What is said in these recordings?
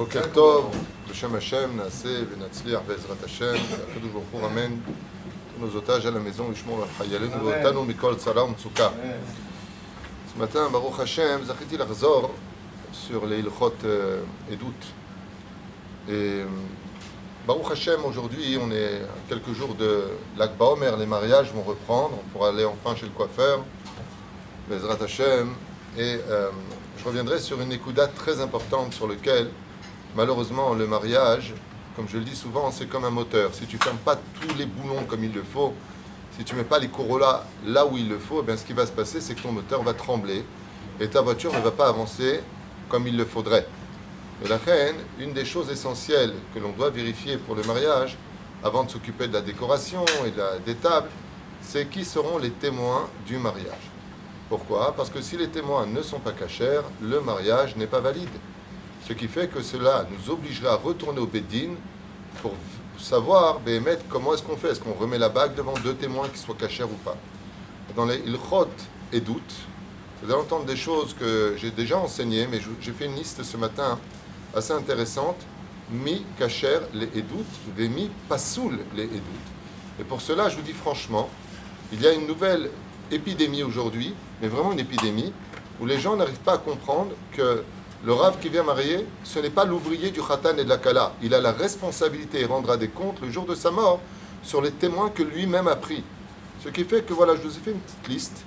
בוקר טוב, בשם השם נעשה ונצליח בעזרת השם, שהקדוש ברוך הוא רמן nos otages à la maison, לשמור על חיילינו ואותנו מכל צרה ומצוקה. Ce matin, Baruch Hashem, זכיתי לחזור sur les הלכות עדות. Baruch Hashem, aujourd'hui, on est à quelques jours de l'Ag Baomer, les mariages vont reprendre, on pourra aller enfin chez le coiffeur, Bezrat Hashem, et je reviendrai sur une écouda très importante sur laquelle, malheureusement, le mariage, comme je le dis souvent, c'est comme un moteur. Si tu ne fermes pas tous les boulons comme il le faut, si tu ne mets pas les Corolla là où il le faut, eh bien, ce qui va se passer, c'est que ton moteur va trembler et ta voiture ne va pas avancer comme il le faudrait. Et la reine, une des choses essentielles que l'on doit vérifier pour le mariage, avant de s'occuper de la décoration et des tables, c'est qui seront les témoins du mariage. Pourquoi? Parce que si les témoins ne sont pas cachers, le mariage n'est pas valide. Ce qui fait que cela nous obligera à retourner au Beddin pour savoir, Béhémet, comment est-ce qu'on fait? Est-ce qu'on remet la bague devant deux témoins qui soient cachers ou pas? Dans les Ilchot et doutes, vous allez entendre des choses que j'ai déjà enseignées, mais j'ai fait une liste ce matin assez intéressante. Mi kacher les edut, vemi pasoul les edut. Et pour cela, je vous dis franchement, il y a une nouvelle épidémie aujourd'hui, mais vraiment une épidémie, où les gens n'arrivent pas à comprendre que le Rav qui vient marier, ce n'est pas l'ouvrier du Khatan et de la Kala. Il a la responsabilité et rendra des comptes le jour de sa mort sur les témoins que lui-même a pris. Ce qui fait que, voilà, je vous ai fait une petite liste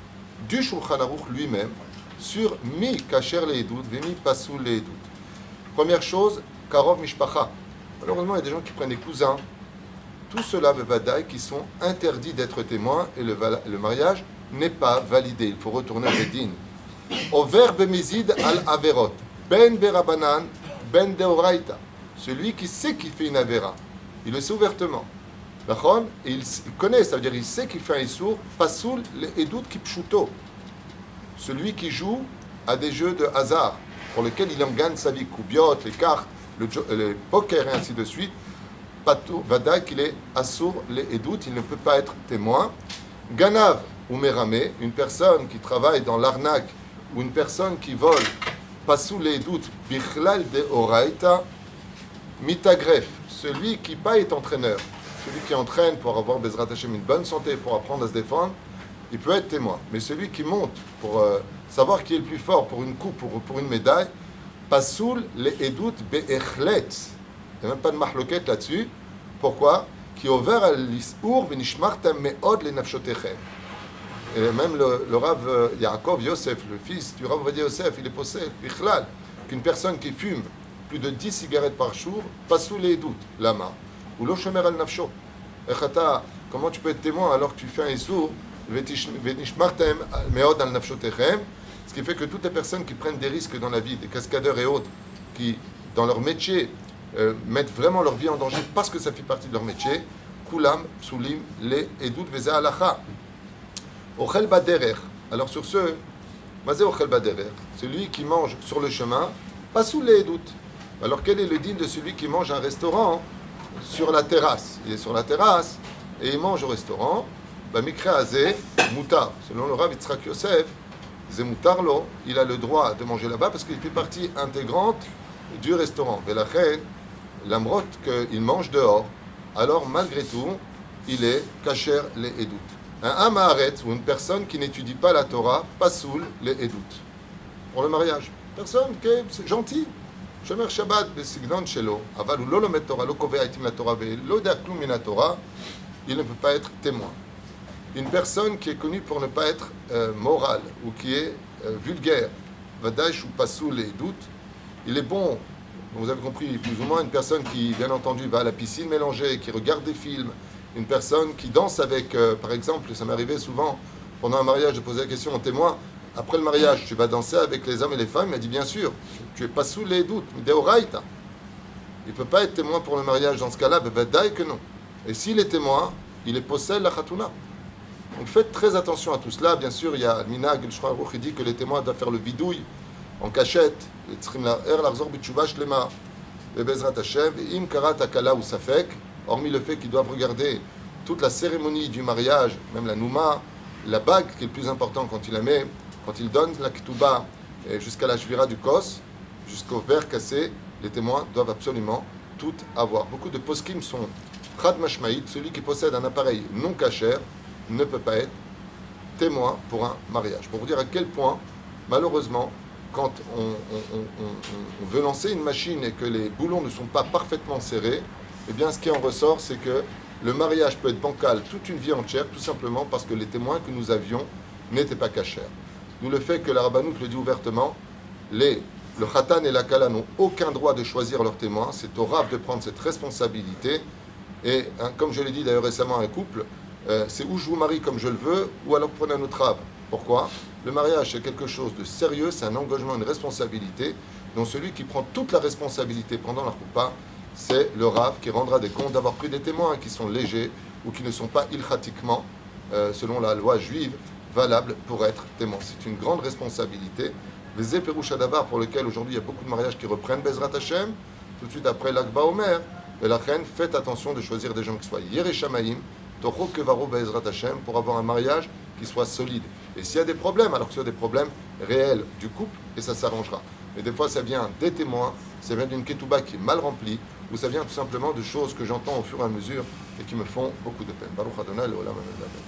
du Shulchan Aruch lui-même sur mi kacher les edut, vemi pasoul les edut. Première chose, karov mishpacha. Malheureusement, il y a des gens qui prennent des cousins. Tout cela, bevadaï, qui sont interdits d'être témoins et le mariage n'est pas validé. Il faut retourner au Beddin. Over bemizid al averot. Ben berabanan, ben deoraita. Celui qui sait qu'il fait une avera, il le sait ouvertement. D'accord? Et il connaît, ça veut dire il sait qu'il fait un issour, pasoul le edut kipshuto. Celui qui joue à des jeux de hasard, pour lesquels il en gagne sa vie, coubiot, les cartes, le poker et ainsi de suite, patou, vada qu'il est assour les edut, il ne peut pas être témoin. Ganav ou merame, une personne qui travaille dans l'arnaque ou une personne qui vole, pasou les doutes, bichlal de oraita, mitagref, celui qui pas est entraîneur, celui qui entraîne pour avoir Bezrat Hashem une bonne santé, pour apprendre à se défendre, il peut être témoin. Mais celui qui monte pour savoir qui est le plus fort pour une coupe, pour une médaille, pasoul les edut be'echlet. Il n'y a même pas de mahloket là-dessus. Pourquoi? Qui ouvert à l'isur v'nishmartem me'od le nafshotechem. Et même le Rav Yaakov Yosef, le fils du Rav Ovadia Yosef, il est possède, bichlal, qu'une personne qui fume plus de 10 cigarettes par jour, pasoul les doutes, lama, ou lo shomer al nafsho. Echata, comment tu peux être témoin alors que tu fais un isur v'nishmartem me'od al nafshotechem? Ce qui fait que toutes les personnes qui prennent des risques dans la vie, des cascadeurs et autres, qui, dans leur métier, mettent vraiment leur vie en danger parce que ça fait partie de leur métier, kulam, psulim, le edut veza alacha. Ochel baderer. Alors sur ce, mazé ochel baderer, celui qui mange sur le chemin, pas sous les doutes. Alors quel est le digne de celui qui mange à un restaurant sur la terrasse? Il est sur la terrasse et il mange au restaurant. Mikre azé, mutar. Selon le Rav Yitzhak Yosef, Zemutarlo, il a le droit de manger là-bas parce qu'il fait partie intégrante du restaurant. Et la reine, l'amrot qu'il mange dehors, alors malgré tout, il est kacher les edut. Un amaharetz ou une personne qui n'étudie pas la Torah, pasoul les edut. Pour le mariage, personne qui est gentil. Shomer Shabbat besignon shelo, aval ou lo lomet Torah, lo kovea itim la Torah, lo da klum min la Torah, il ne peut pas être témoin. Une personne qui est connue pour ne pas être morale ou qui est vulgaire, vadash ou pasoul les edut, il est bon. Vous avez compris, plus ou moins, une personne qui, bien entendu, va à la piscine mélangée, qui regarde des films, une personne qui danse avec, par exemple, ça m'est arrivé souvent, pendant un mariage, de poser la question au témoin, après le mariage, tu vas danser avec les hommes et les femmes? Il m'a dit, bien sûr, tu es pas sous les doutes, deoraita. Il ne peut pas être témoin pour le mariage dans ce cas-là, bevadaï que non. Et s'il est témoin, il est possède la khatouna. Donc faites très attention à tout cela. Bien sûr, il y a Minag, le Shulchan Aruch, il dit que les témoins doivent faire le vidouille en cachette, hormis le fait qu'ils doivent regarder toute la cérémonie du mariage, même la nouma, la bague qui est le plus important quand il la met, quand il donne la ketouba jusqu'à la shvira du kos, jusqu'au verre cassé, les témoins doivent absolument tout avoir. Beaucoup de poskim sont chad mashmaït, celui qui possède un appareil non kasher ne peut pas être témoin pour un mariage. Pour vous dire à quel point, malheureusement, quand on veut lancer une machine et que les boulons ne sont pas parfaitement serrés, eh bien ce qui en ressort, c'est que le mariage peut être bancal toute une vie entière, tout simplement parce que les témoins que nous avions n'étaient pas cachers. D'où le fait que la Rabbanout le dit ouvertement, le Khatan et la Kala n'ont aucun droit de choisir leurs témoins, c'est au Rav de prendre cette responsabilité. Et comme je l'ai dit d'ailleurs récemment à un couple, c'est ou je vous marie comme je le veux, ou alors prenez un autre Rav. Pourquoi ? Le mariage, c'est quelque chose de sérieux, c'est un engagement, une responsabilité, dont celui qui prend toute la responsabilité pendant la Khoupa, c'est le Rav qui rendra des comptes d'avoir pris des témoins qui sont légers ou qui ne sont pas ilchatiquement, selon la loi juive, valables pour être témoins. C'est une grande responsabilité. Les Pérouchadavar, pour lequel aujourd'hui il y a beaucoup de mariages qui reprennent Bezrat Hashem, tout de suite après l'Akba Omer, et la reine, faites attention de choisir des gens qui soient Yereshamaïm, Toro Kevaro Bezrat Hashem, pour avoir un mariage qui soit solide. Et s'il y a des problèmes, alors que ce sont des problèmes réels du couple, et ça s'arrangera. Mais des fois, ça vient des témoins, ça vient d'une ketouba qui est mal remplie, ou ça vient tout simplement de choses que j'entends au fur et à mesure et qui me font beaucoup de peine. Baruch Adonai, Leolam Amen.